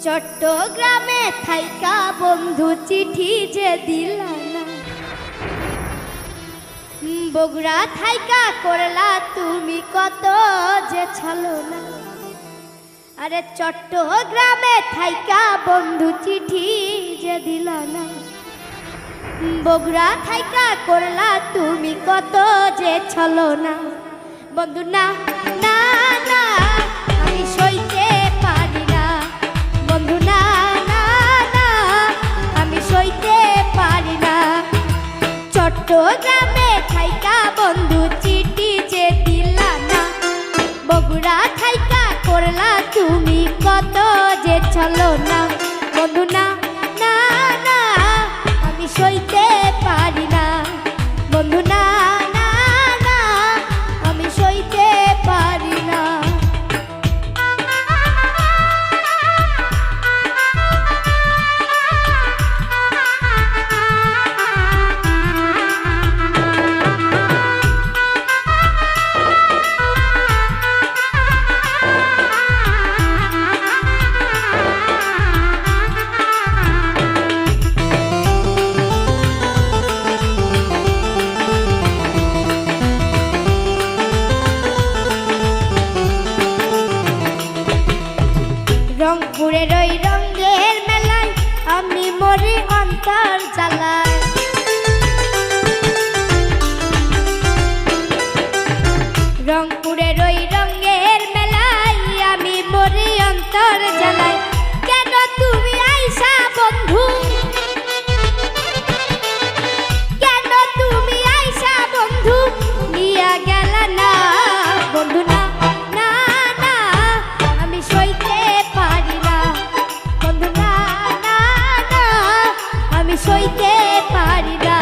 চট্টগ্রামে থাইকা বন্ধু চিঠি যে দিলা না, বগুড়া থাইকা করলা তুমি কত যে ছলনা। আরে চট্টগ্রামে থাইকা বন্ধু চিঠি যে দিলা না, বগুড়া থাইকা করলা তুমি কত যে ছলনা। বন্ধু না না না আমি সইতে পারি না, বন্ধু না না না আমি সইতে পারি না। চট্টগ্রামে থাইকা বন্ধু চিঠি যে দিলা না, বগুড়া থাইকা করলা তুমি কত যে ছলনা। বন্ধু না না না আমি সইতে পারি না, বন্ধু না না না আমি সইতে পারি না। রংপুরের ওই রঙের মেলায় আমি মরি অন্তর জ্বালায়। রংপুরের ওই রঙের মেলায় আমি মরি অন্তর জ্বালায়। কেন তুমি আইসা বন্ধু, কেন তুমি আইসা বন্ধু নিয়া গেলা না। বন্ধু না না না আমি সইতে পারি না, বন্ধু না না না আমি সইতে পারি না।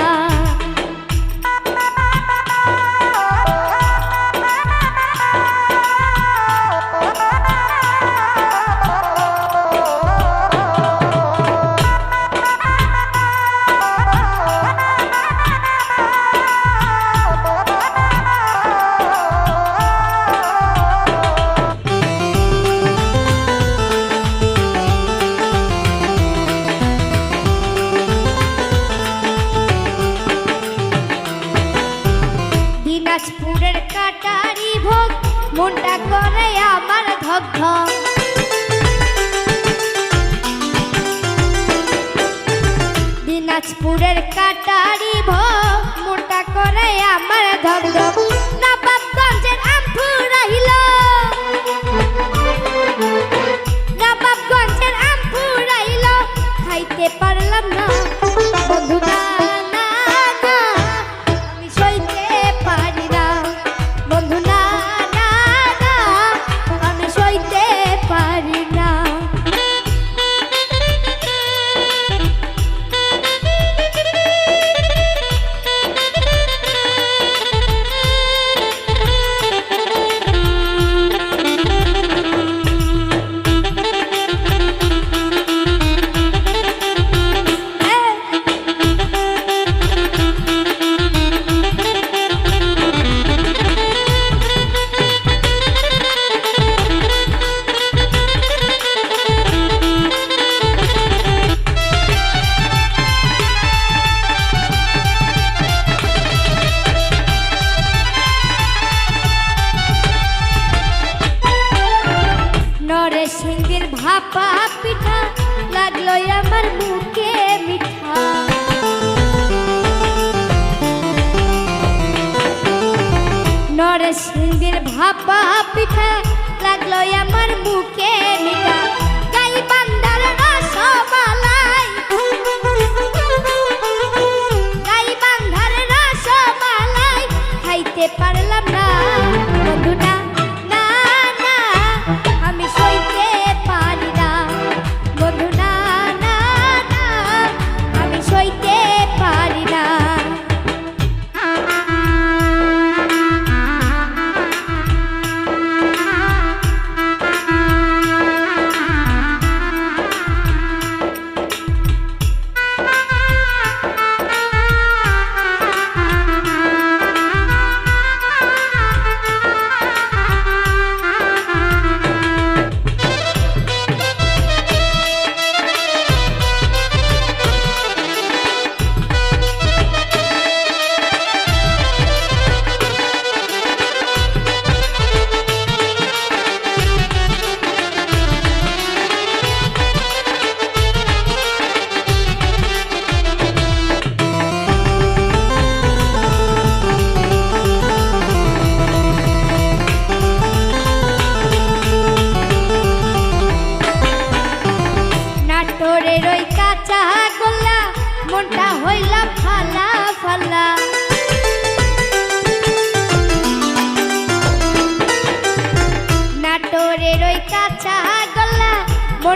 দিনাজপুরের কাটারি ভোগ মনটা করে আমার ধক ধক। দিনাজপুরের কাটারি ভোগ মনটা করে আমার ধক ধক। নবাবগঞ্জের আম ফুরাইল, নবাবগঞ্জের আম ফুরাইল খাইতে পারলাম না। বন্ধু না না না আমি সইতে পারি না, বন্ধু না না না আমি সইতে পারি না। নরসিংদীর ভাপা পিঠা লাগলো আমার মুখে মিঠা। নরসিংদীর ভাপা পিঠা লাগলো আমার মুখে মিঠা। গাইবান্ধার রসমালাই, গাইবান্ধার রসমালাই খাইতে পারলাম না। বন্ধু না না না আমি সইতে পারি না, বন্ধু না না না আমি সইতে পারি না।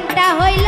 মনটা হইল